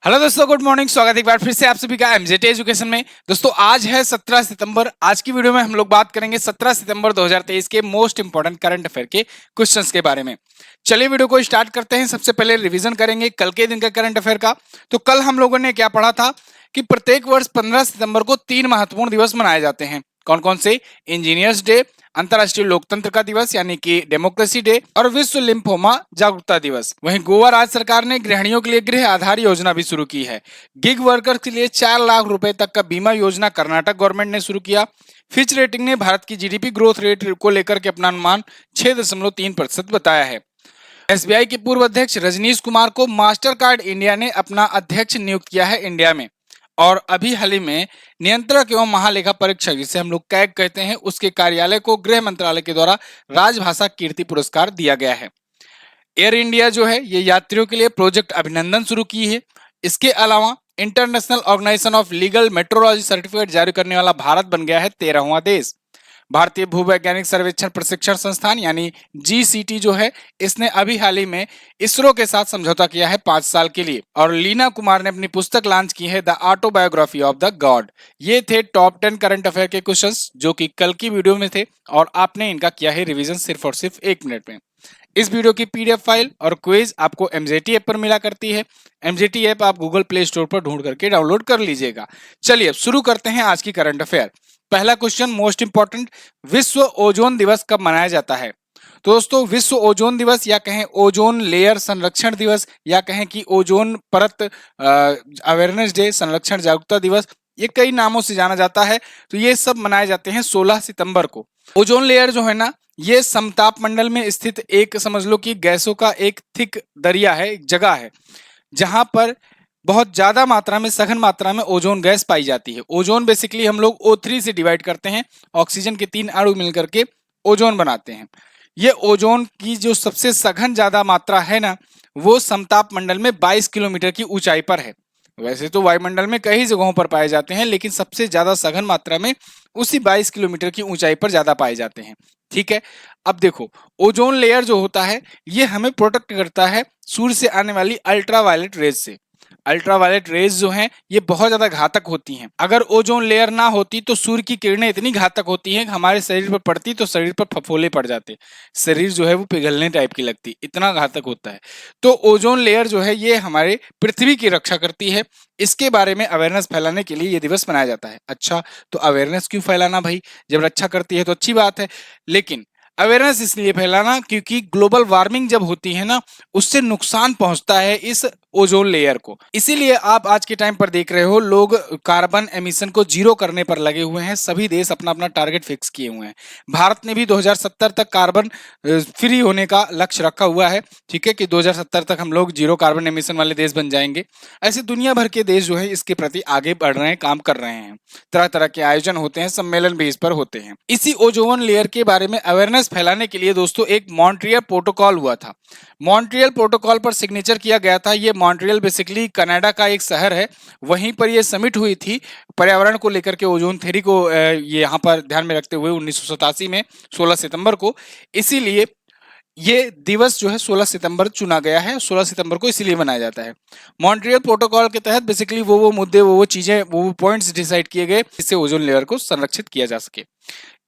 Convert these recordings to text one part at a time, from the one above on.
Hello दोस्तों, good morning. स्वागत है एक बार फिर से आप सभी का एमजेटी एजुकेशन में। दोस्तों आज है 17 सितंबर। आज की वीडियो में हम लोग बात करेंगे 17 सितंबर 2023 के मोस्ट इंपोर्टेंट करंट अफेयर के क्वेश्चंस के बारे में। चलिए वीडियो को स्टार्ट करते हैं। सबसे पहले रिवीजन करेंगे कल के दिन का करंट अफेयर का। तो कल हम लोगों ने क्या पढ़ा था कि प्रत्येक वर्ष 15 सितंबर को 3 महत्वपूर्ण दिवस मनाए जाते हैं। कौन कौन से? इंजीनियर्स डे, अंतर्राष्ट्रीय लोकतंत्र का दिवस यानी कि डेमोक्रेसी डे, और विश्व लिम्फोमा जागरूकता दिवस। वहीं गोवा राज्य सरकार ने गृहिणियों के लिए गृह आधार योजना भी शुरू की है। गिग वर्कर्स के लिए 4 लाख रुपए तक का बीमा योजना कर्नाटक गवर्नमेंट ने शुरू किया। फिच रेटिंग ने भारत की जीडीपी ग्रोथ रेट को लेकर के अपना अनुमान 6.3% बताया है। एसबीआई के पूर्व अध्यक्ष रजनीश कुमार को मास्टर कार्ड इंडिया ने अपना अध्यक्ष नियुक्त किया है इंडिया में। और अभी हाल ही में नियंत्रक एवं महालेखा परीक्षक, जिसे हम लोग कैग कहते हैं, उसके कार्यालय को गृह मंत्रालय के द्वारा राजभाषा कीर्ति पुरस्कार दिया गया है। एयर इंडिया जो है ये यात्रियों के लिए प्रोजेक्ट अभिनंदन शुरू की है। इसके अलावा international organization of legal metrology certificate जारी करने वाला भारत बन गया है 13वां देश। भारतीय भूवैज्ञानिक सर्वेक्षण प्रशिक्षण संस्थान यानी जीसीटी जो है, इसने अभी हाल ही में इसरो के साथ समझौता किया है 5 साल के लिए। और लीना कुमार ने अपनी पुस्तक लॉन्च की है the autobiography of the God. ये थे टॉप 10 करंट अफेयर के क्वेश्चंस जो कि कल की वीडियो में थे और आपने इनका किया है रिवीजन सिर्फ और सिर्फ 1 मिनट में। इस वीडियो की पीडीएफ फाइल और क्विज आपको एमजेटी ऐप पर मिला करती है। एमजेटी ऐप आप गूगल प्ले स्टोर पर ढूंढ करके डाउनलोड कर लीजिएगा। चलिए अब शुरू करते हैं आज की करंट अफेयर। पहला क्वेश्चन मोस्ट इंपॉर्टेंट, विश्व ओजोन दिवस कब मनाया जाता है? तो दोस्तों विश्व ओजोन दिवस या कहें ओजोन लेयर संरक्षण दिवस या कहें कि ओजोन परत अवेयरनेस डे, संरक्षण जागरूकता दिवस, ये कई नामों से जाना जाता है। तो ये सब मनाए जाते हैं 16 सितंबर को। ओजोन लेयर जो है ना, ये समताप मंडल में स्थित एक समझ लो कि गैसों का एक थिक दरिया है, एक जगह है जहां पर बहुत ज्यादा मात्रा में, सघन मात्रा में ओजोन गैस पाई जाती है। ओजोन बेसिकली हम लोग O3 से डिवाइड करते हैं, ऑक्सीजन के 3 अणु मिलकर के ओजोन बनाते हैं। ये ओजोन की जो सबसे सघन ज्यादा मात्रा है ना, वो समताप मंडल में 22 किलोमीटर की ऊंचाई पर है। वैसे तो वायुमंडल में कई जगहों पर पाए जाते हैं, लेकिन सबसे ज्यादा सघन मात्रा में उसी 22 किलोमीटर की ऊंचाई पर ज्यादा पाए जाते हैं। ठीक है, अब देखो ओजोन लेयर जो होता है ये हमें प्रोटेक्ट करता है सूर्य से आने वाली अल्ट्रावायलेट रेज से। अल्ट्रावायलेट रेज जो हैं ये बहुत ज्यादा घातक होती हैं। अगर ओजोन लेयर ना होती तो सूर्य की किरणें इतनी घातक होती हैं कि हमारे शरीर पर पड़ती तो शरीर पर फफोले पड़ जाते, शरीर जो है वो पिघलने टाइप की लगती, इतना घातक होता है। तो ओजोन लेयर जो है ये हमारे पृथ्वी की रक्षा करती है। इसके बारे में अवेयरनेस फैलाने के लिए ये दिवस मनाया जाता है। अच्छा, तो अवेयरनेस क्यों फैलाना भाई? जब रक्षा करती है तो अच्छी बात है, लेकिन अवेयरनेस इसलिए फैलाना क्योंकि ग्लोबल वार्मिंग जब होती है ना, उससे नुकसान पहुंचता है इस ओजोन लेयर को। इसीलिए आप आज के टाइम पर देख रहे हो लोग कार्बन एमिशन को जीरो करने पर लगे हुए हैं। सभी देश अपना अपना टारगेट फिक्स किए हुए हैं। भारत ने भी 2070 तक कार्बन फ्री होने का लक्ष्य रखा हुआ है। ठीक है, कि 2070 तक हम लोग जीरो कार्बन एमिशन वाले देश बन जाएंगे। ऐसे दुनिया भर के देश जो है इसके प्रति आगे बढ़ रहे हैं, काम कर रहे हैं। तरह तरह के आयोजन होते हैं, सम्मेलन भी इस पर होते हैं। इसी ओजोन लेयर के बारे में अवेयरनेस फैलाने के लिए दोस्तों एक मॉन्ट्रियल प्रोटोकॉल हुआ था। मॉन्ट्रियल प्रोटोकॉल पर सिग्नेचर किया गया था। ये मॉन्ट्रियल बेसिकली कनाडा का एक शहर है, वहीं पर ये समिट हुई थी पर्यावरण को लेकर के, ओजोन थ्योरी को ये यहाँ पर ध्यान में रखते हुए 1987 में 16 सितंबर को। इसीलिए ये दिवस जो है 16 सितंबर चुना गया है। 16 सितंबर को इसीलिए मनाया जाता है। मॉन्ट्रियल प्रोटोकॉल के तहत बेसिकली वो मुद्दे, वो चीजें, वो पॉइंट्स डिसाइड किए गए जिससे ओजोन लेयर को संरक्षित किया जा सके।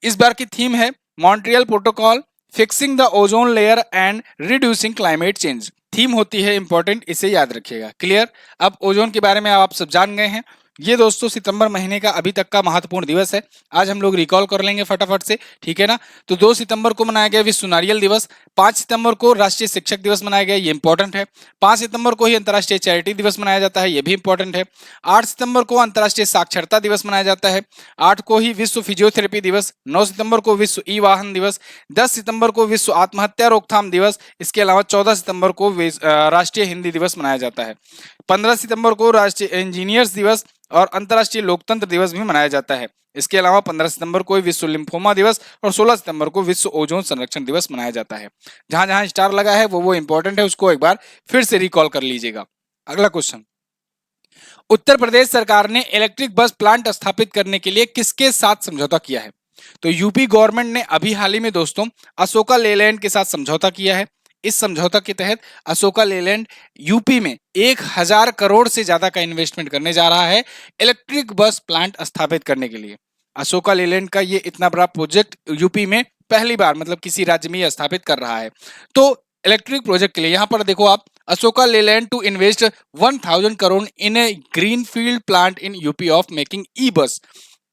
इस बार की थीम है Montreal protocol fixing the ozone layer and reducing climate change. Theme होती है इंपॉर्टेंट, इसे याद रखिएगा। क्लियर? अब ओजोन के बारे में आप सब जान गए हैं। ये दोस्तों सितंबर महीने का अभी तक का महत्वपूर्ण दिवस है। आज हम लोग रिकॉल कर लेंगे फटाफट से, ठीक है ना? तो 2 सितंबर को मनाया गया विश्व नारियल दिवस। 5 सितंबर को राष्ट्रीय शिक्षक दिवस मनाया गया, ये इंपॉर्टेंट है। 5 सितंबर को ही अंतर्राष्ट्रीय चैरिटी दिवस मनाया जाता है, ये भी इंपॉर्टेंट है। 8 सितंबर को अंतर्राष्ट्रीय साक्षरता दिवस मनाया जाता है। 8 को ही विश्व फिजियोथेरेपी दिवस। 9 सितंबर को विश्व ई वाहन दिवस। 10 सितंबर को विश्व आत्महत्या रोकथाम दिवस। इसके अलावा 14 सितंबर को राष्ट्रीय हिंदी दिवस मनाया जाता है। 15 सितंबर को राष्ट्रीय इंजीनियर्स दिवस और अंतर्राष्ट्रीय लोकतंत्र दिवस भी मनाया जाता है। इसके अलावा 15 सितंबर को विश्व लिम्फोमा दिवस और 16 सितंबर को विश्व ओजोन संरक्षण दिवस मनाया जाता है। जहां जहां स्टार लगा है वो इंपॉर्टेंट है, उसको एक बार फिर से रिकॉल कर लीजिएगा। अगला क्वेश्चन, उत्तर प्रदेश सरकार ने इलेक्ट्रिक बस प्लांट स्थापित करने के लिए किसके साथ समझौता किया है? तो यूपी गवर्नमेंट ने अभी हाल ही में दोस्तों अशोका लेलैंड के साथ समझौता किया है। इस समझौता के तहत अशोका लेलैंड यूपी में 1000 करोड़ से ज्यादा का इन्वेस्टमेंट करने जा रहा है इलेक्ट्रिक बस प्लांट स्थापित करने के लिए। अशोका लेलैंड का ये इतना बड़ा प्रोजेक्ट यूपी में पहली बार मतलब किसी राज्य में स्थापित कर रहा है। तो इलेक्ट्रिक प्रोजेक्ट के लिए यहाँ पर देखो आप, Ashoka Leyland to invest 1000 crore in a greenfield plant in UP of making e bus.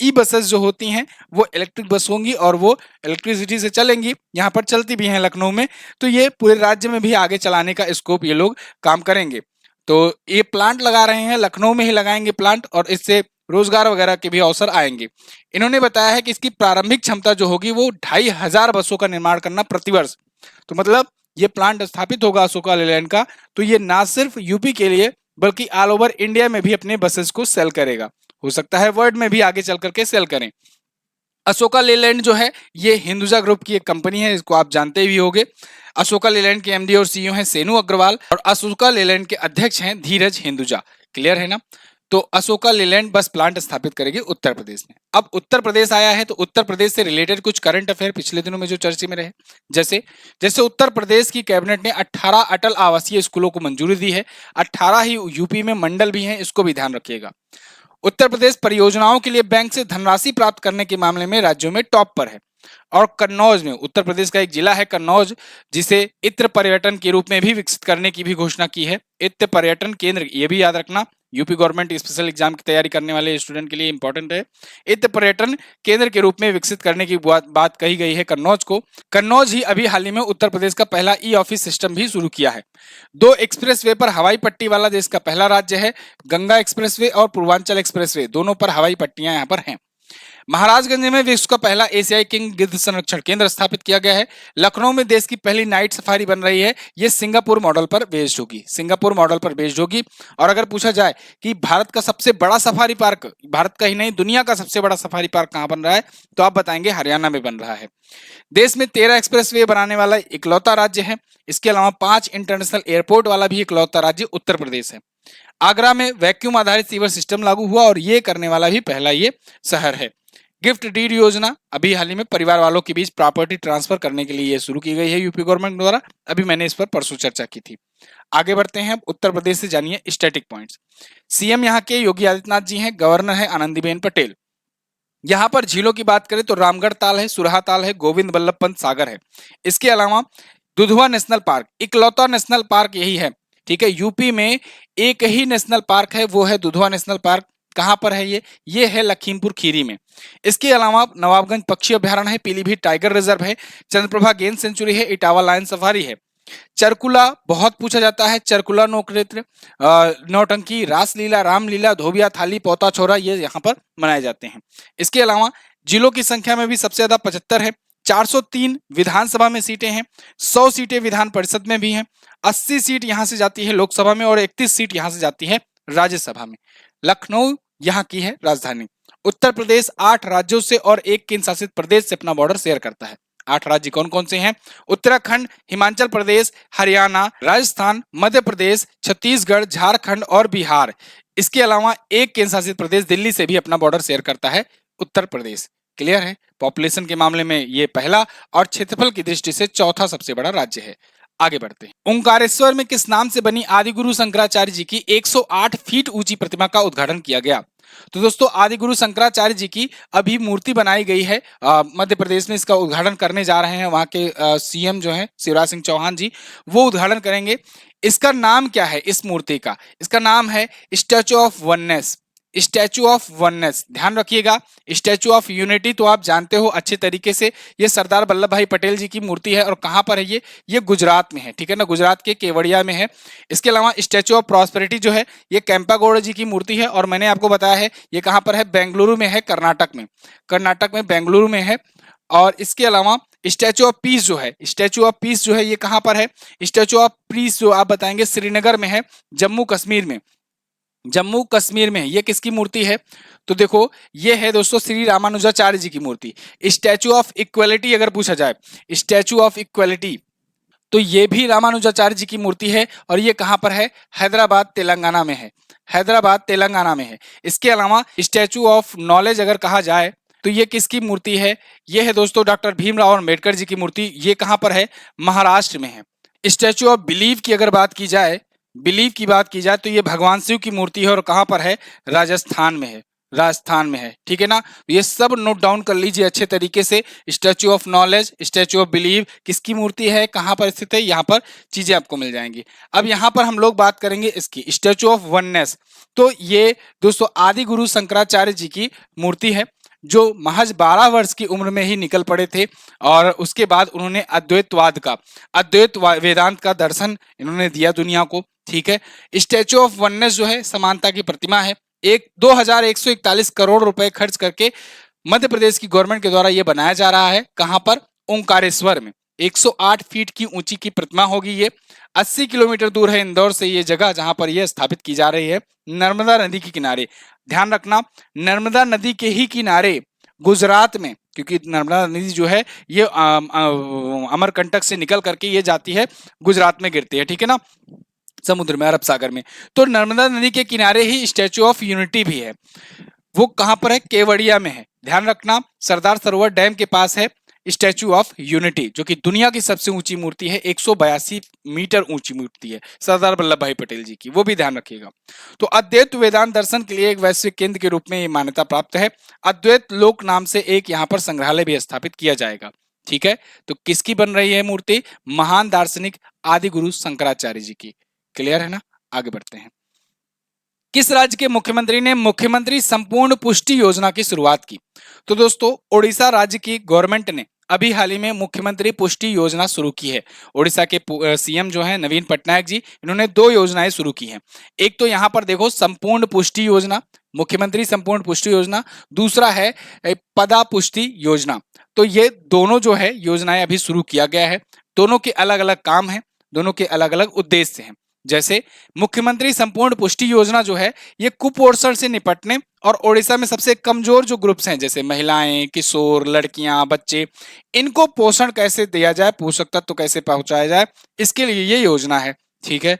E buses जो होती हैं वो इलेक्ट्रिक बस होंगी और वो इलेक्ट्रिसिटी से चलेंगी, यहाँ पर चलती भी हैं लखनऊ में। तो ये पूरे राज्य में भी आगे चलाने का स्कोप ये लोग काम करेंगे। तो ये प्लांट लगा रहे हैं, लखनऊ में ही लगाएंगे प्लांट और इससे रोजगार वगैरह के भी अवसर आएंगे। इन्होंने बताया है कि इसकी प्रारंभिक क्षमता जो होगी वो 2500 बसों का निर्माण करना प्रतिवर्ष। तो मतलब ये प्लांट स्थापित होगा अशोका लेलैंड का, तो ये ना सिर्फ यूपी के लिए बल्कि ऑल ओवर इंडिया में भी अपने बसेस को सेल करेगा। हो सकता है वर्ल्ड में भी आगे चल करके सेल करें। अशोका लेलैंड जो है ये हिंदुजा ग्रुप की एक कंपनी है, इसको आप जानते भी होंगे। अशोका लेलैंड के एमडी और सीईओ हैं सेनु अग्रवाल और अशोका लेलैंड के अध्यक्ष हैं धीरज हिंदुजा। क्लियर है ना? तो अशोका लेलैंड बस प्लांट स्थापित करेगी उत्तर प्रदेश में। अब उत्तर प्रदेश आया है तो उत्तर प्रदेश से रिलेटेड कुछ करंट अफेयर पिछले दिनों में जो चर्चा में रहे, जैसे जैसे उत्तर प्रदेश की कैबिनेट ने 18 अटल आवासीय स्कूलों को मंजूरी दी है। 18 ही यूपी में मंडल भी हैं, इसको भी ध्यान रखिएगा। उत्तर प्रदेश परियोजनाओं के लिए बैंक से धनराशि प्राप्त करने के मामले में राज्यों में टॉप पर है। और कन्नौज में, उत्तर प्रदेश का एक जिला है कन्नौज, जिसे इत्र पर्यटन के रूप में भी विकसित करने की भी घोषणा की है। इत्र पर्यटन केंद्र, ये भी याद रखना, यूपी गवर्नमेंट स्पेशल एग्जाम की तैयारी करने वाले स्टूडेंट के लिए इंपॉर्टेंट है। इत्र पर्यटन केंद्र के रूप में विकसित करने की बात कही गई है कन्नौज को। कन्नौज ही अभी हाल ही में उत्तर प्रदेश का पहला ई ऑफिस सिस्टम भी शुरू किया है। 2 एक्सप्रेसवे पर हवाई पट्टी वाला देश का पहला राज्य है। गंगा एक्सप्रेसवे और पूर्वांचल एक्सप्रेसवे दोनों पर हवाई पट्टियां यहाँ पर हैं। महाराजगंज में विश्व का पहला एशियाई किंग गिद्ध संरक्षण केंद्र स्थापित किया गया है। लखनऊ में देश की पहली नाइट सफारी बन रही है, ये सिंगापुर मॉडल पर बेस्ड होगी। सिंगापुर मॉडल पर बेस्ड होगी। और अगर पूछा जाए कि भारत का सबसे बड़ा सफारी पार्क, भारत का ही नहीं दुनिया का सबसे बड़ा सफारी पार्क कहां बन रहा है, तो आप बताएंगे हरियाणा में बन रहा है। देश में 13 एक्सप्रेसवे बनाने वाला इकलौता राज्य है। इसके अलावा 5 इंटरनेशनल एयरपोर्ट वाला भी इकलौता राज्य उत्तर प्रदेश है। आगरा में वैक्यूम आधारित सीवर सिस्टम लागू हुआ और ये करने वाला भी पहला ये शहर है। गिफ्ट डीड योजना अभी हाल ही में परिवार वालों के बीच प्रॉपर्टी ट्रांसफर करने के लिए ये शुरू की गई है यूपी गवर्नमेंट द्वारा। अभी मैंने इस पर परसों चर्चा की थी। आगे बढ़ते हैं, उत्तर प्रदेश से जानिए स्टैटिक पॉइंट्स। सीएम यहाँ के योगी आदित्यनाथ जी हैं, गवर्नर है आनंदीबेन पटेल। यहाँ पर झीलों की बात करें तो रामगढ़ ताल है, सुरहा ताल है, गोविंद बल्लभ पंत सागर है। इसके अलावा दुधवा नेशनल पार्क, इकलौता नेशनल पार्क यही है। ठीक है, यूपी में एक ही नेशनल पार्क है, वो है दुधवा नेशनल पार्क। कहां पर है ये है लखीमपुर खीरी में। इसके अलावा नवाबगंज पक्षी अभ्यारण्य है, पीलीभीत टाइगर रिजर्व है, चंद्रप्रभा गेंद सेंचुरी है, इटावा लायन सफारी है। चरकुला बहुत पूछा जाता है, चरकुला नौकृत्य, नौटंकी, रासलीला, रामलीला, धोबिया थाली, पौता छोरा, ये यहाँ पर मनाए जाते हैं। इसके अलावा जिलों की संख्या में भी सबसे ज्यादा 75 है। 403 विधानसभा में सीटें हैं, 100 सीटें विधान परिषद में भी हैं, 80 सीट यहाँ से जाती है लोकसभा में और 31 सीट यहाँ से जाती है राज्यसभा में। लखनऊ यहाँ की है राजधानी। उत्तर प्रदेश 8 राज्यों से और 1 केंद्र शासित प्रदेश से अपना बॉर्डर शेयर करता है। 8 राज्य कौन कौन से हैं? उत्तराखंड, हिमाचल प्रदेश, हरियाणा, राजस्थान, मध्य प्रदेश, छत्तीसगढ़, झारखंड और बिहार। इसके अलावा 1 केंद्र शासित प्रदेश दिल्ली से भी अपना बॉर्डर शेयर करता है उत्तर प्रदेश। क्लियर है? पॉपुलेशन के मामले में ये पहला और क्षेत्रफल की दृष्टि से चौथा सबसे बड़ा राज्य है। आगे बढ़ते हैं। ओंकारेश्वर में किस नाम से बनी आदिगुरु शंकराचार्य जी की 108 फीट ऊंची प्रतिमा का उद्घाटन किया गया? तो दोस्तों आदिगुरु शंकराचार्य जी की अभी मूर्ति बनाई गई है मध्य प्रदेश में। इसका उद्घाटन करने जा रहे हैं वहां के सीएम जो है शिवराज सिंह चौहान जी, वो उद्घाटन करेंगे। इसका नाम क्या है इस मूर्ति का? इसका नाम है statue of oneness. Statue of oneness, ध्यान रखिएगा। स्टैचू ऑफ यूनिटी तो आप जानते हो अच्छे तरीके से, ये सरदार वल्लभ भाई पटेल जी की मूर्ति है और कहां पर है ये गुजरात में है। ठीक है ना, गुजरात के केवड़िया में है। इसके अलावा स्टैचू ऑफ प्रॉस्पेरिटी जो है ये केम्पागौड़ा जी की मूर्ति है और मैंने आपको बताया है ये कहां पर है, बेंगलुरु में है, कर्नाटक में। कर्नाटक में बेंगलुरु में है। और इसके अलावा स्टैचू ऑफ पीस जो है, स्टैचू ऑफ पीस जो है ये कहां पर है? स्टैचू ऑफ पीस जो आप बताएंगे श्रीनगर में है, जम्मू कश्मीर में। जम्मू कश्मीर में ये किसकी मूर्ति है? तो देखो ये है दोस्तों श्री रामानुजाचार्य जी की मूर्ति। स्टैचू ऑफ इक्वलिटी अगर पूछा जाए, स्टैचू ऑफ इक्वलिटी, तो ये भी रामानुजाचार्य जी की मूर्ति है और ये कहां पर है? हैदराबाद तेलंगाना में है। हैदराबाद तेलंगाना में है। इसके अलावा स्टैचू ऑफ नॉलेज अगर कहा जाए तो ये किसकी मूर्ति है? ये है दोस्तों डॉक्टर भीमराव अम्बेडकर जी की मूर्ति। ये कहां पर है? महाराष्ट्र में है। स्टैचू ऑफ बिलीव की अगर बात की जाए, बिलीव की बात की जाए तो ये भगवान शिव की मूर्ति है और कहाँ पर है, राजस्थान में है, राजस्थान में है, ठीक है ना। ये सब नोट डाउन कर लीजिए अच्छे तरीके से। Statue of knowledge, statue of believe किसकी मूर्ति है, कहाँ पर स्थित है, यहाँ पर चीजें आपको मिल जाएंगी। अब यहाँ पर हम लोग बात करेंगे इसकी स्टैचू ऑफ वननेस। तो ये दोस्तों आदि गुरु शंकराचार्य जी की मूर्ति है, जो महज 12 वर्ष की उम्र में ही निकल पड़े थे और उसके बाद उन्होंने अद्वैत वेदांत का दर्शन इन्होंने दिया दुनिया को, ठीक है। स्टैचू ऑफ वननेस जो है समानता की प्रतिमा है, 2141 करोड़ रुपए खर्च करके मध्य प्रदेश की गवर्नमेंट के द्वारा यह बनाया जा रहा है। कहां पर, ओंकारेश्वर में। 108 फीट की ऊंची की प्रतिमा होगी ये। 80 किलोमीटर दूर है इंदौर से ये जगह जहां पर यह स्थापित की जा रही है, नर्मदा नदी के किनारे। ध्यान रखना, नर्मदा नदी के ही किनारे गुजरात में, क्योंकि नर्मदा नदी जो है ये अमरकंटक से निकल करके ये जाती है गुजरात में गिरती है, ठीक है ना, समुद्र में, अरब सागर में। तो नर्मदा नदी के किनारे ही स्टैचू ऑफ यूनिटी भी है। वो कहां पर है, केवड़िया में है। ध्यान रखना, सरदार सरोवर डैम के पास है स्टैचू ऑफ यूनिटी, जो कि दुनिया की सबसे ऊंची मूर्ति है, 182 मीटर ऊंची मूर्ति है सरदार वल्लभ भाई पटेल जी की, वो भी ध्यान रखिएगा। तो अद्वैत वेदांत दर्शन के लिए एक वैश्विक केंद्र के रूप में ये मान्यता प्राप्त है। अद्वैत लोक नाम से एक यहाँ पर संग्रहालय भी स्थापित किया जाएगा, ठीक है। तो किसकी बन रही है मूर्ति, महान दार्शनिक आदि गुरु शंकराचार्य जी की। क्लियर है ना, आगे बढ़ते हैं। किस राज्य के मुख्यमंत्री ने मुख्यमंत्री संपूर्ण पुष्टि योजना की शुरुआत की। तो दोस्तों ओडिशा राज्य की गवर्नमेंट ने अभी हाल ही में मुख्यमंत्री पुष्टि योजना शुरू की है। ओडिशा के सीएम जो है नवीन पटनायक जी, इन्होंने 2 योजनाएं शुरू की हैं। एक तो यहाँ पर देखो संपूर्ण पुष्टि योजना, मुख्यमंत्री संपूर्ण पुष्टि योजना, दूसरा है पदा पुष्टि योजना। तो ये दोनों जो है योजनाएं अभी शुरू किया गया है। दोनों के अलग अलग काम है, दोनों के अलग अलग उद्देश्य हैं। जैसे मुख्यमंत्री संपूर्ण पुष्टि योजना जो है ये कुपोषण से निपटने और ओडिशा में सबसे कमजोर जो ग्रुप्स हैं जैसे महिलाएं, किशोर, लड़कियां, बच्चे, इनको पोषण कैसे दिया जाए, पोषक तत्व कैसे पहुंचाया जाए, इसके लिए ये योजना है, ठीक है।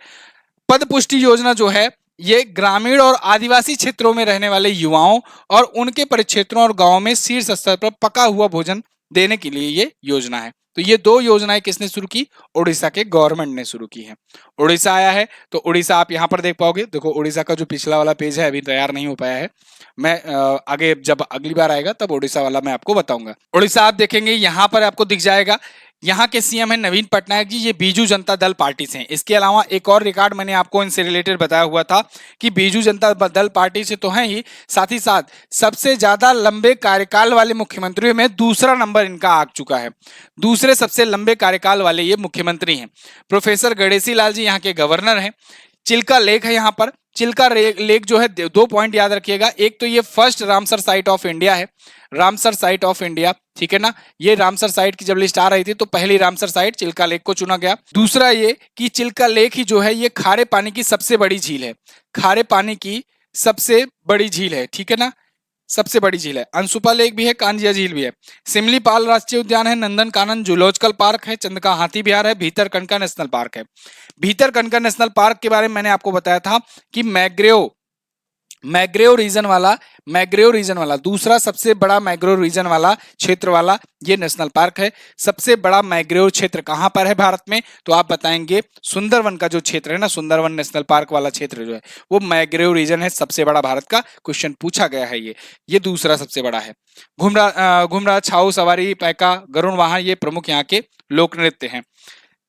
पद पुष्टि योजना जो है ये ग्रामीण और आदिवासी क्षेत्रों में रहने वाले युवाओं और उनके परिक्षेत्रों और गांवों में शीर्ष स्तर पर पका हुआ भोजन देने के लिए ये योजना है। तो ये 2 योजनाएं किसने शुरू की, ओडिशा के गवर्नमेंट ने शुरू की है। ओडिशा आया है तो ओडिशा आप यहां पर देख पाओगे, देखो ओडिशा का जो पिछला वाला पेज है अभी तैयार नहीं हो पाया है, मैं आगे जब अगली बार आएगा तब ओडिशा वाला मैं आपको बताऊंगा। ओडिशा आप देखेंगे यहां पर आपको दिख जाएगा, यहाँ के सीएम है नवीन पटनायक जी, ये बीजू जनता दल पार्टी से हैं। इसके अलावा एक और रिकॉर्ड मैंने आपको इनसे रिलेटेड बताया हुआ था कि बीजू जनता दल पार्टी से तो हैं ही, साथ ही साथ सबसे ज्यादा लंबे कार्यकाल वाले मुख्यमंत्रियों में दूसरा नंबर इनका आ चुका है। दूसरे सबसे लंबे कार्यकाल वाले ये मुख्यमंत्री हैं। प्रोफेसर गणेशी लाल जी यहाँ के गवर्नर हैं। चिल्का लेक है यहाँ पर, चिल्का लेक जो है 2 पॉइंट याद रखिएगा। एक तो ये first Ramsar site of India है, रामसर साइट ऑफ इंडिया, ठीक है ना। ये रामसर साइट की जब लिस्ट आ रही थी तो पहली रामसर साइट चिल्का लेक को चुना गया। दूसरा ये कि चिल्का लेक ही जो है ये खारे पानी की सबसे बड़ी झील है, खारे पानी की सबसे बड़ी झील है, ठीक है ना, सबसे बड़ी झील है। अंशुपा लेक भी है, कांजिया झील भी है। सिमलीपाल राष्ट्रीय उद्यान है, नंदन कानन जूलॉजिकल पार्क है, चंद्रका हाथी विहार है, भीतरकनिका नेशनल पार्क है। भीतरकनिका नेशनल पार्क के बारे में मैंने आपको बताया था कि मैग्रेव रीजन वाला दूसरा सबसे बड़ा मैग्रोव रीजन वाला क्षेत्र वाला ये नेशनल पार्क है। सबसे बड़ा मैग्रोव क्षेत्र कहां पर है भारत में, तो आप बताएंगे सुंदरवन का जो क्षेत्र है ना, सुंदरवन नेशनल पार्क वाला क्षेत्र जो है वो मैग्रोव रीजन है, सबसे बड़ा भारत का क्वेश्चन पूछा गया है। ये दूसरा सबसे बड़ा है। घुमरा, छाऊ सवारी, पैका, गरुण वाहन ये प्रमुख यहाँ के लोक नृत्य हैं।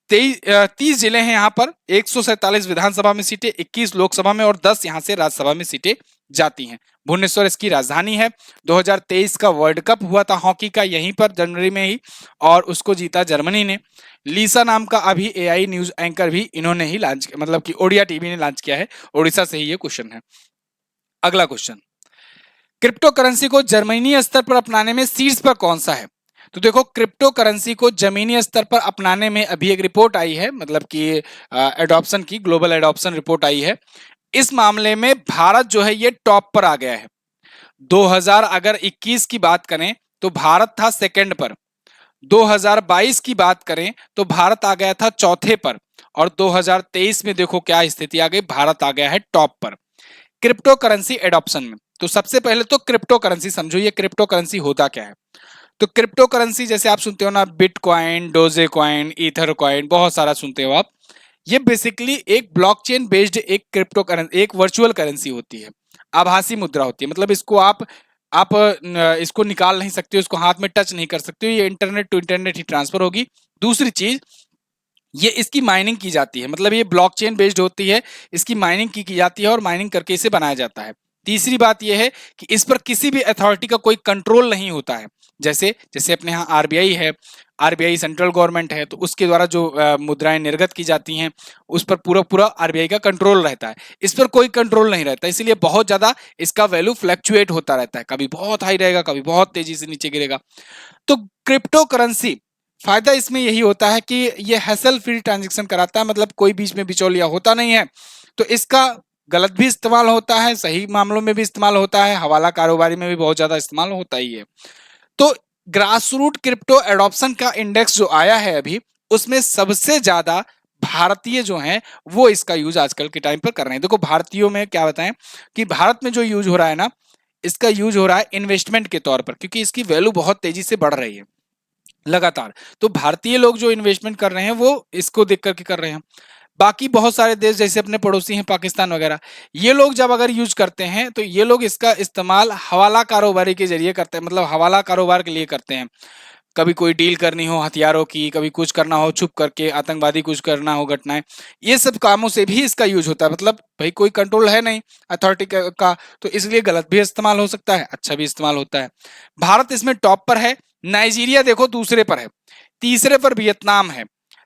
30 जिले हैं यहाँ पर, 147 विधानसभा में सीटें, 21 लोकसभा में और 10 यहाँ से राज्यसभा में सीटें जाती हैं। भुवनेश्वर इसकी राजधानी है। 2023 का वर्ल्ड कप हुआ था हॉकी का यहीं पर जनवरी में ही, और उसको जीता जर्मनी ने। लीसा नाम का अभी एआई न्यूज एंकर भी इन्होंने ही लॉन्च, मतलब कि ओडिया टीवी ने लॉन्च किया है। ओडिशा से ही ये क्वेश्चन है। अगला क्वेश्चन, क्रिप्टो करेंसी को जर्मनी स्तर पर अपनाने में शीर्ष पर कौन सा है। तो देखो क्रिप्टो करेंसी को जमीनी स्तर पर अपनाने में अभी एक रिपोर्ट आई है, मतलब कि एडॉप्शन की ग्लोबल एडॉप्शन रिपोर्ट आई है। इस मामले में भारत जो है ये टॉप पर आ गया है। 2021 की बात करें तो भारत था सेकंड पर, 2022 की बात करें तो भारत आ गया था चौथे पर, और 2023 में देखो क्या स्थिति आ गई, भारत आ गया है टॉप पर क्रिप्टो करेंसी एडॉप्शन में। तो सबसे पहले तो क्रिप्टो करेंसी समझो, ये क्रिप्टो करेंसी होता क्या है। तो क्रिप्टो करेंसी जैसे आप सुनते हो ना, bitcoin, Doge coin, ether coin, बहुत सारा सुनते हो आप। ये बेसिकली एक ब्लॉकचेन बेस्ड एक क्रिप्टो करेंसी, एक वर्चुअल करेंसी होती है, आभासी मुद्रा होती है। मतलब इसको आप इसको निकाल नहीं सकते हो, इसको हाथ में टच नहीं कर सकते हो, ये इंटरनेट टू इंटरनेट ही ट्रांसफर होगी। दूसरी चीज, ये इसकी माइनिंग की जाती है, मतलब ये ब्लॉकचेन बेस्ड होती है, इसकी माइनिंग की जाती है और माइनिंग करके इसे बनाया जाता है। तीसरी बात यह है कि इस पर किसी भी अथॉरिटी का कोई कंट्रोल नहीं होता है। जैसे जैसे अपने यहाँ आरबीआई है, आरबीआई सेंट्रल गवर्नमेंट है, तो उसके द्वारा जो मुद्राएं निर्गत की जाती हैं उस पर पूरा पूरा आरबीआई का कंट्रोल रहता है। इस पर कोई कंट्रोल नहीं रहता, इसीलिए बहुत ज्यादा इसका वैल्यू फ्लक्चुएट होता रहता है, कभी बहुत हाई रहेगा, कभी बहुत तेजी से नीचे गिरेगा। तो क्रिप्टो करेंसी, फायदा इसमें यही होता है कि ये हैसल फ्री ट्रांजैक्शन कराता है, मतलब कोई बीच में बिचौलिया होता नहीं है। तो इसका गलत भी इस्तेमाल होता है, सही मामलों में भी इस्तेमाल होता है, हवाला कारोबारी में भी बहुत ज्यादा इस्तेमाल होता ही है। तो ग्रास रूट क्रिप्टो एडॉप्शन का इंडेक्स जो आया है अभी, उसमें सबसे ज्यादा भारतीय जो हैं वो इसका यूज आजकल के टाइम पर कर रहे हैं। देखो भारतीयों में क्या बताएं कि भारत में जो यूज हो रहा है ना, इसका यूज हो रहा है इन्वेस्टमेंट के तौर पर, क्योंकि इसकी वैल्यू बहुत तेजी से बढ़ रही है लगातार। तो भारतीय लोग जो इन्वेस्टमेंट कर रहे हैं वो इसको देख करके कर रहे हैं। बाकी बहुत सारे देश जैसे अपने पड़ोसी हैं पाकिस्तान वगैरह, ये लोग जब अगर यूज करते हैं तो ये लोग इसका इस्तेमाल हवाला कारोबारी के जरिए करते हैं, मतलब हवाला कारोबार के लिए करते हैं। कभी कोई डील करनी हो हथियारों की, कभी कुछ करना हो छुप करके, आतंकवादी कुछ करना हो घटनाएं, ये सब कामों से भी इसका यूज होता है। मतलब भाई कोई कंट्रोल है नहीं अथॉरिटी का, तो इसलिए गलत भी इस्तेमाल हो सकता है, अच्छा भी इस्तेमाल होता है। भारत इसमें टॉप पर है, नाइजीरिया देखो दूसरे पर है, तीसरे पर वियतनाम है,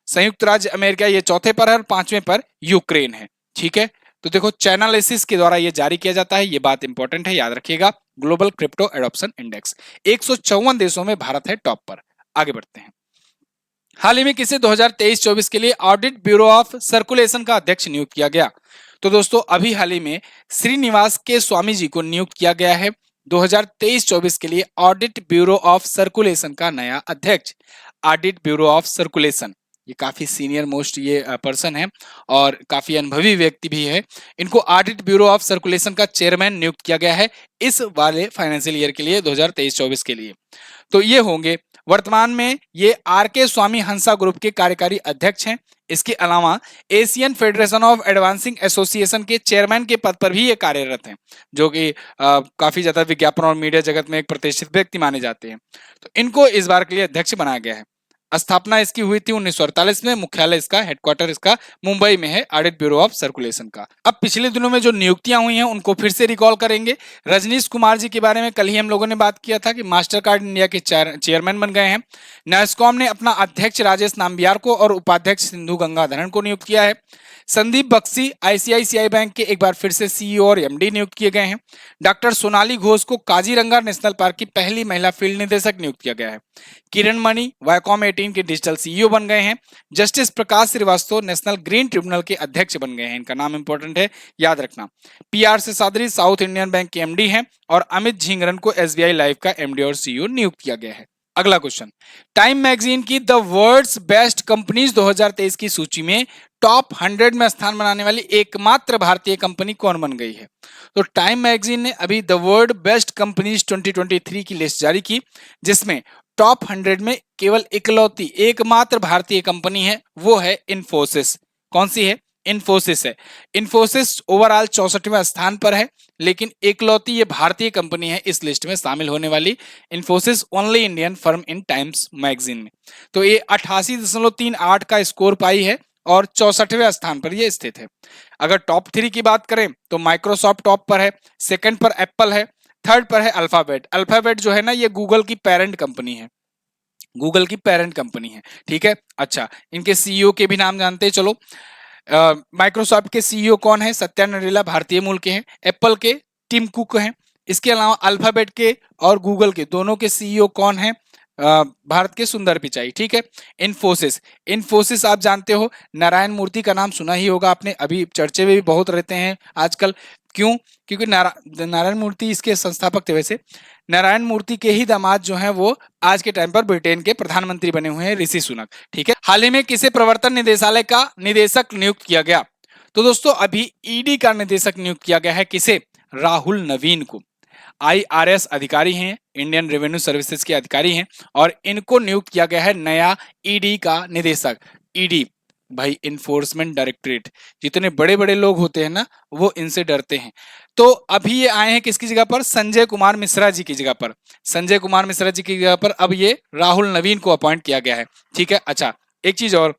संयुक्त राज्य अमेरिका ये चौथे पर है और पांचवें पर यूक्रेन है। ठीक है, तो देखो चैनालिसिस के द्वारा ये जारी किया जाता है, ये बात इंपॉर्टेंट है, याद रखिएगा। ग्लोबल क्रिप्टो एडॉप्शन इंडेक्स 154 देशों में भारत है टॉप पर। आगे बढ़ते हैं। हाल ही में किसे 2023-24 के लिए ऑडिट ब्यूरो ऑफ सर्कुलेशन का अध्यक्ष नियुक्त किया गया? तो दोस्तों अभी हाल ही में श्रीनिवास के स्वामी जी को नियुक्त किया गया है 2023-24 के लिए ऑडिट ब्यूरो ऑफ सर्कुलेशन का नया अध्यक्ष। ऑडिट ब्यूरो ऑफ सर्कुलेशन, ये काफी सीनियर मोस्ट ये पर्सन है और काफी अनुभवी व्यक्ति भी है। इनको ऑडिट ब्यूरो ऑफ सर्कुलेशन का चेयरमैन नियुक्त किया गया है इस वाले फाइनेंशियल ईयर के लिए 2023-24 के लिए। तो ये होंगे, वर्तमान में ये आर के स्वामी हंसा ग्रुप के कार्यकारी अध्यक्ष हैं। इसके अलावा Asian federation of advancing association के चेयरमैन के पद पर भी ये कार्यरत हैं, जो कि काफी ज्यादा विज्ञापन और मीडिया जगत में एक प्रतिष्ठित व्यक्ति माने जाते हैं। तो इनको इस बार के लिए अध्यक्ष बनाया गया है। स्थापना इसकी हुई थी 1948 में, मुख्यालय इसका, हेडक्वार्टर इसका मुंबई में है, ऑडिट ब्यूरो ऑफ सर्कुलेशन का। अब पिछले दिनों में जो नियुक्तियां हुई हैं उनको फिर से रिकॉल करेंगे। रजनीश कुमार जी के बारे में कल ही हम लोगों ने बात किया था कि मास्टर कार्ड इंडिया के चेयरमैन बन गए हैं। नैस्कॉम ने अपना अध्यक्ष राजेश नाम्बियार को और उपाध्यक्ष सिंधु गंगाधरन को नियुक्त किया है। संदीप बख्शी आईसीआईसीआई बैंक के एक बार फिर से सीईओ और एमडी नियुक्त किए गए हैं। डॉक्टर सोनाली घोष को काजीरंगा नेशनल पार्क की पहली महिला फील्ड निदेशक नियुक्त किया गया है। किरण मणि वायकॉम 18 के डिजिटल सीईओ बन गए हैं। जस्टिस प्रकाश श्रीवास्तव नेशनल ग्रीन ट्रिब्यूनल के अध्यक्ष बन गए हैं, इनका नाम इंपॉर्टेंट है, याद रखना। पीआर से सादरी साउथ इंडियन बैंक के एमडी हैं और अमित झिंगरन को एसबीआई लाइफ का एमडी और सीईओ नियुक्त किया गया है। अगला क्वेश्चन, टाइम मैगजीन की द वर्ल्ड्स बेस्ट कंपनीज 2023 की सूची में टॉप 100 में स्थान बनाने वाली एकमात्र भारतीय कंपनी कौन बन गई है? तो टाइम मैगजीन ने अभी द वर्ल्ड बेस्ट कंपनीज 2023 की लिस्ट जारी की, जिसमें टॉप 100 में केवल इकलौती एकमात्र भारतीय कंपनी है, वो है इन्फोसिस। कौन सी है? इन्फोसिस है। इन्फोसिस ओवरऑल 64वें स्थान पर है, लेकिन एकलौती ये भारतीय कंपनी है इस लिस्ट में शामिल होने वाली, इन्फोसिस ओनली इंडियन फर्म इन टाइम्स मैगजीन में। तो ये 88.38 का स्कोर पाई है और 64वें स्थान पर ये स्थित है। अगर टॉप 3 की बात करें तो माइक्रोसॉफ्ट टॉप पर है, सेकंड पर एप्पल है, थर्ड पर है अल्फाबेट। अल्फाबेट जो है ना, ये गूगल की पेरेंट कंपनी है, गूगल की पेरेंट कंपनी है। ठीक है, अच्छा, इनके सीईओ के भी नाम जानते हैं, चलो। माइक्रोसॉफ्ट के सीईओ कौन है? सत्या नडेला, भारतीय मूल के हैं। एप्पल के टिम कुक हैं। इसके अलावा अल्फाबेट के और गूगल के दोनों के सीईओ कौन है? भारत के सुंदर पिचाई। ठीक है, इन्फोसिस, इन्फोसिस आप जानते हो, नारायण मूर्ति का नाम सुना ही होगा आपने, अभी चर्चे में भी बहुत रहते हैं आजकल। क्यों? क्योंकि नारायण मूर्ति इसके संस्थापक थे। वैसे नारायण मूर्ति के ही दामाद जो हैं वो आज के टाइम पर ब्रिटेन के प्रधानमंत्री बने हुए हैं, ऋषि सुनक। ठीक है, हाल ही में किसे प्रवर्तन निदेशालय का निदेशक नियुक्त किया गया? तो दोस्तों अभी ईडी का निदेशक नियुक्त किया गया है, किसे? राहुल नवीन को। IRS अधिकारी हैं, इंडियन रेवेन्यू सर्विसेज के अधिकारी हैं, और इनको नियुक्त किया गया है नया ईडी का निदेशक। ईडी भाई इन्फोर्समेंट डायरेक्टरेट, जितने बड़े बड़े लोग होते हैं ना वो इनसे डरते हैं। तो अभी ये आए हैं किसकी जगह पर? संजय कुमार मिश्रा जी की जगह पर। संजय कुमार मिश्रा जी की जगह पर अब ये राहुल नवीन को अपॉइंट किया गया है। ठीक है, अच्छा एक चीज और,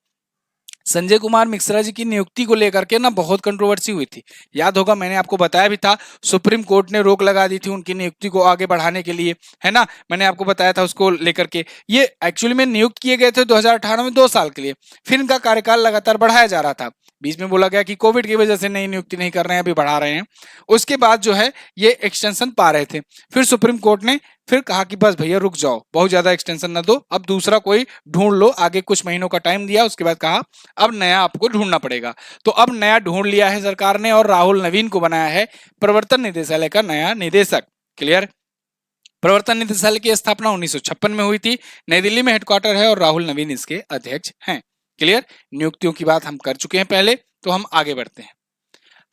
संजय कुमार मिश्रा जी की नियुक्ति को लेकर के ना बहुत कंट्रोवर्सी हुई थी। याद होगा मैंने आपको बताया भी था, सुप्रीम कोर्ट ने रोक लगा दी थी उनकी नियुक्ति को आगे बढ़ाने के लिए, है ना, मैंने आपको बताया था उसको लेकर के। ये एक्चुअली में नियुक्त किए गए थे 2018 में 2 साल के लिए, फिर इनका कार्यकाल लगातार बढ़ाया जा रहा था। बीच में बोला गया कि कोविड की वजह से नई नियुक्ति नहीं कर रहे हैं, अभी बढ़ा रहे हैं। उसके बाद जो है ये एक्सटेंशन पा रहे थे, फिर सुप्रीम कोर्ट ने फिर कहा कि बस भैया रुक जाओ, बहुत ज्यादा एक्सटेंशन ना दो, अब दूसरा कोई ढूंढ लो। आगे कुछ महीनों का टाइम दिया, उसके बाद कहा अब नया आपको ढूंढना पड़ेगा। तो अब नया ढूंढ लिया है सरकार ने और राहुल नवीन को बनाया है प्रवर्तन निदेशालय का नया निदेशक। क्लियर? प्रवर्तन निदेशालय की स्थापना 1956 में हुई थी, नई दिल्ली में हेडक्वार्टर है और राहुल नवीन इसके अध्यक्ष हैं। क्लियर? नियुक्तियों की बात हम कर चुके हैं पहले, तो हम आगे बढ़ते हैं।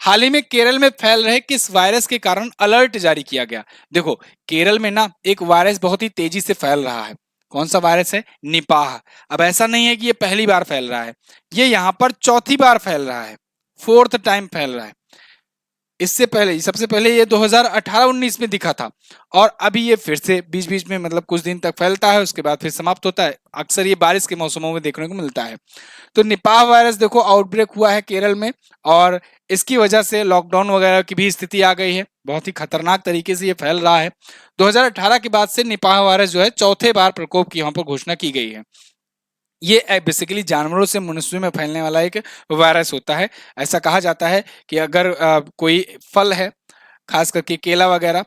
हाल ही में केरल में फैल रहे किस वायरस के कारण अलर्ट जारी किया गया? देखो केरल में ना एक वायरस बहुत ही तेजी से फैल रहा है। कौन सा वायरस है? निपाह। अब ऐसा नहीं है कि ये पहली बार फैल रहा है, ये यहां पर चौथी बार फैल रहा है, 4th टाइम फैल रहा है। इससे पहले सबसे पहले ये 2018-19 में दिखा था, और अभी ये फिर से बीच बीच में मतलब कुछ दिन तक फैलता है, उसके बाद फिर समाप्त होता है। अक्सर ये बारिश के मौसमों में देखने को मिलता है। तो निपाह वायरस देखो आउटब्रेक हुआ है केरल में, और इसकी वजह से लॉकडाउन वगैरह की भी स्थिति आ गई है, बहुत ही खतरनाक तरीके से ये फैल रहा है। 2018 के बाद से निपाह वायरस जो है चौथे बार प्रकोप की यहाँ पर घोषणा की गई है। ये बेसिकली जानवरों से मनुष्यों में फैलने वाला एक वायरस होता है। ऐसा कहा जाता है कि अगर कोई फल है, खास करके केला वगैरह,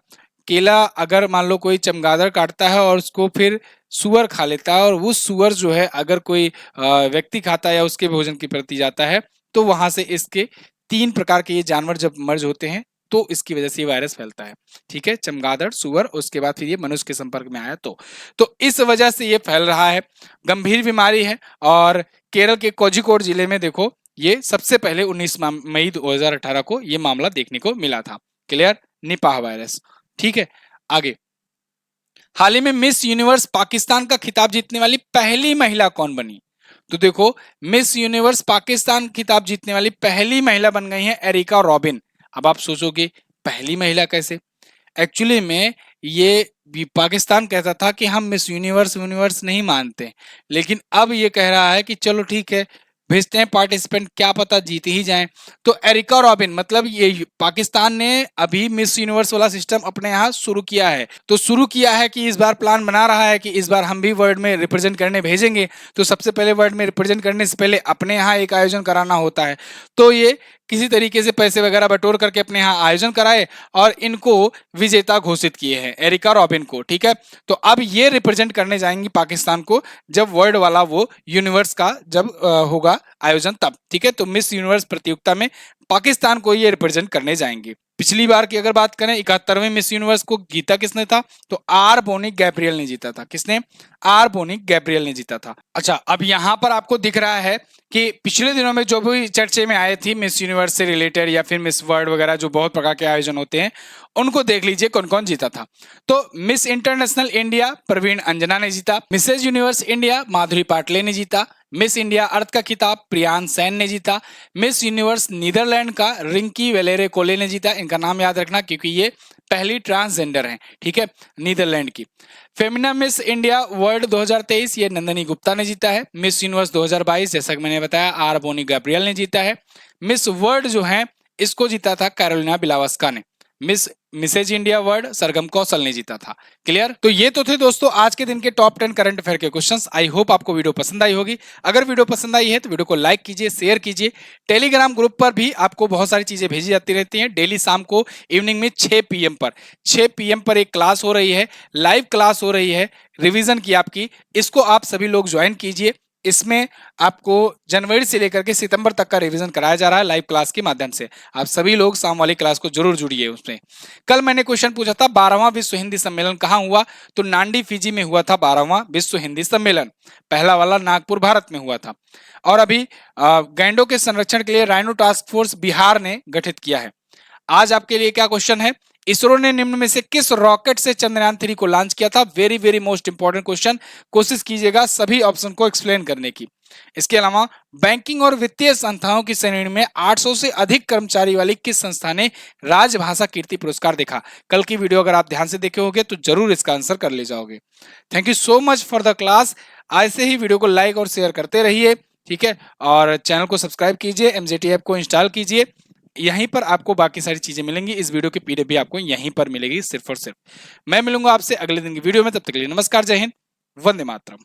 केला अगर मान लो कोई चमगादड़ काटता है और उसको फिर सुअर खा लेता है, और वो सुअर जो है अगर कोई व्यक्ति खाता है या उसके भोजन के प्रति जाता है, तो वहां से इसके 3 प्रकार के ये जानवर जब मर्ज होते हैं तो इसकी वजह से ये वायरस फैलता है। ठीक है, चमगादड़, सुअर, उसके बाद फिर ये मनुष्य के संपर्क में आया तो इस वजह से ये फैल रहा है, गंभीर बीमारी है। और केरल के कोझिकोड जिले में देखो ये सबसे पहले 19 मई 2018 को ये मामला देखने को मिला था। क्लियर? Nipah virus. ठीक है, आगे। हाल ही में मिस यूनिवर्स पाकिस्तान का खिताब जीतने वाली पहली महिला कौन बनी? तो देखो मिस यूनिवर्स पाकिस्तान खिताब जीतने वाली पहली महिला बन गई है एरिका रॉबिन। अब आप सोचोगे पहली महिला कैसे? एक्चुअली में ये पाकिस्तान कहता था कि हम मिस यूनिवर्स यूनिवर्स नहीं मानते, लेकिन अब ये कह रहा है कि चलो ठीक है भेजते हैं पार्टिसिपेंट, क्या पता जीत ही जाएं। तो एरिका रॉबिन मतलब ये पाकिस्तान ने अभी मिस यूनिवर्स वाला सिस्टम अपने यहाँ शुरू किया है। तो शुरू किया है कि इस बार प्लान बना रहा है कि इस बार हम भी वर्ल्ड में रिप्रेजेंट करने भेजेंगे। तो सबसे पहले वर्ल्ड में रिप्रेजेंट करने से पहले अपने यहाँ एक आयोजन कराना होता है। तो ये किसी तरीके से पैसे वगैरह बटोर करके अपने यहाँ आयोजन कराए और इनको विजेता घोषित किए हैं, एरिका रॉबिन को। ठीक है, तो अब ये रिप्रेजेंट करने जाएंगी पाकिस्तान को जब वर्ल्ड वाला वो यूनिवर्स का जब होगा आयोजन तब। ठीक है, तो मिस यूनिवर्स प्रतियोगिता में पाकिस्तान को ये रिप्रेजेंट करने जाएंगे। पिछली बार की अगर बात करें 71वें मिस यूनिवर्स को जीता किसने था? तो आर बोनी गैब्रियल ने जीता था। किसने? आर बोनी गैब्रियल ने जीता था। अच्छा, अब यहां पर आपको दिख रहा है कि पिछले दिनों में जो भी चर्चे में आए थी मिस यूनिवर्स से रिलेटेड या फिर मिस वर्ल्ड वगैरह जो बहुत प्रकार के आयोजन होते हैं, उनको देख लीजिए कौन कौन जीता था। तो Miss International India Praveen Anjana ने जीता, Mrs Universe India Madhuri Patle ने जीता, मिस इंडिया अर्थ का खिताब प्रियान सैन ने जीता, मिस यूनिवर्स नीदरलैंड का रिंकी वेलेरे कोले ने जीता। इनका नाम याद रखना क्योंकि ये पहली ट्रांसजेंडर हैं। ठीक है, नीदरलैंड की। फेमिना मिस इंडिया वर्ल्ड 2023 ये नंदनी गुप्ता ने जीता है। मिस यूनिवर्स 2022 जैसा कि मैंने बताया आर बोनी गैब्रियल ने जीता है। मिस वर्ल्ड जो है इसको जीता था कैरोलिना बिलावस्का ने। मिसेज इंडिया वर्ल्ड सरगम कौशल ने जीता था। क्लियर? तो ये तो थे दोस्तों आज के दिन के टॉप 10 करंट अफेयर के क्वेश्चंस। आई होप आपको वीडियो पसंद आई होगी। अगर वीडियो पसंद आई है तो वीडियो को लाइक कीजिए, शेयर कीजिए। टेलीग्राम ग्रुप पर भी आपको बहुत सारी चीजें भेजी जाती रहती हैं। डेली शाम को इवनिंग में 6 PM पर 6 PM पर एक क्लास हो रही है, लाइव क्लास हो रही है रिवीजन की आपकी। इसको आप सभी लोग ज्वाइन कीजिए। इसमें आपको जनवरी से लेकर के सितंबर तक का रिवीजन कराया जा रहा है लाइव क्लास के माध्यम से। आप सभी लोग शाम वाली क्लास को जरूर जुड़िए उसमें। कल मैंने क्वेश्चन पूछा था 12वां विश्व हिंदी सम्मेलन कहाँ हुआ? तो नांडी फिजी में हुआ था 12वां विश्व हिंदी सम्मेलन। पहला वाला नागपुर भारत में हुआ था। और अभी गैंडों के संरक्षण के लिए राइनो टास्क फोर्स बिहार ने गठित किया है। आज आपके लिए क्या क्वेश्चन है? इसरो ने निम्न में से किस रॉकेट से चंद्रयान 3 को लॉन्च किया था? Very very most important question, कोशिश कीजिएगा सभी ऑप्शन को एक्सप्लेन करने की। इसके अलावा बैंकिंग और वित्तीय संस्थाओं की श्रेणी में 800 से अधिक कर्मचारी वाली किस संस्था ने राजभाषा कीर्ति पुरस्कार देखा? कल की वीडियो अगर आप ध्यान से देखे होंगे तो जरूर इसका आंसर कर ले जाओगे। Thank you so much for the class. ऐसे ही वीडियो को लाइक और शेयर करते रहिए, ठीक है, और चैनल को सब्सक्राइब कीजिए, एमजेटी ऐप को इंस्टॉल कीजिए। यहीं पर आपको बाकी सारी चीजें मिलेंगी, इस वीडियो की पीडीएफ भी आपको यहीं पर मिलेगी सिर्फ और सिर्फ। मैं मिलूंगा आपसे अगले दिन की वीडियो में, तब तक के लिए नमस्कार, जय हिंद, वंदे मातरम।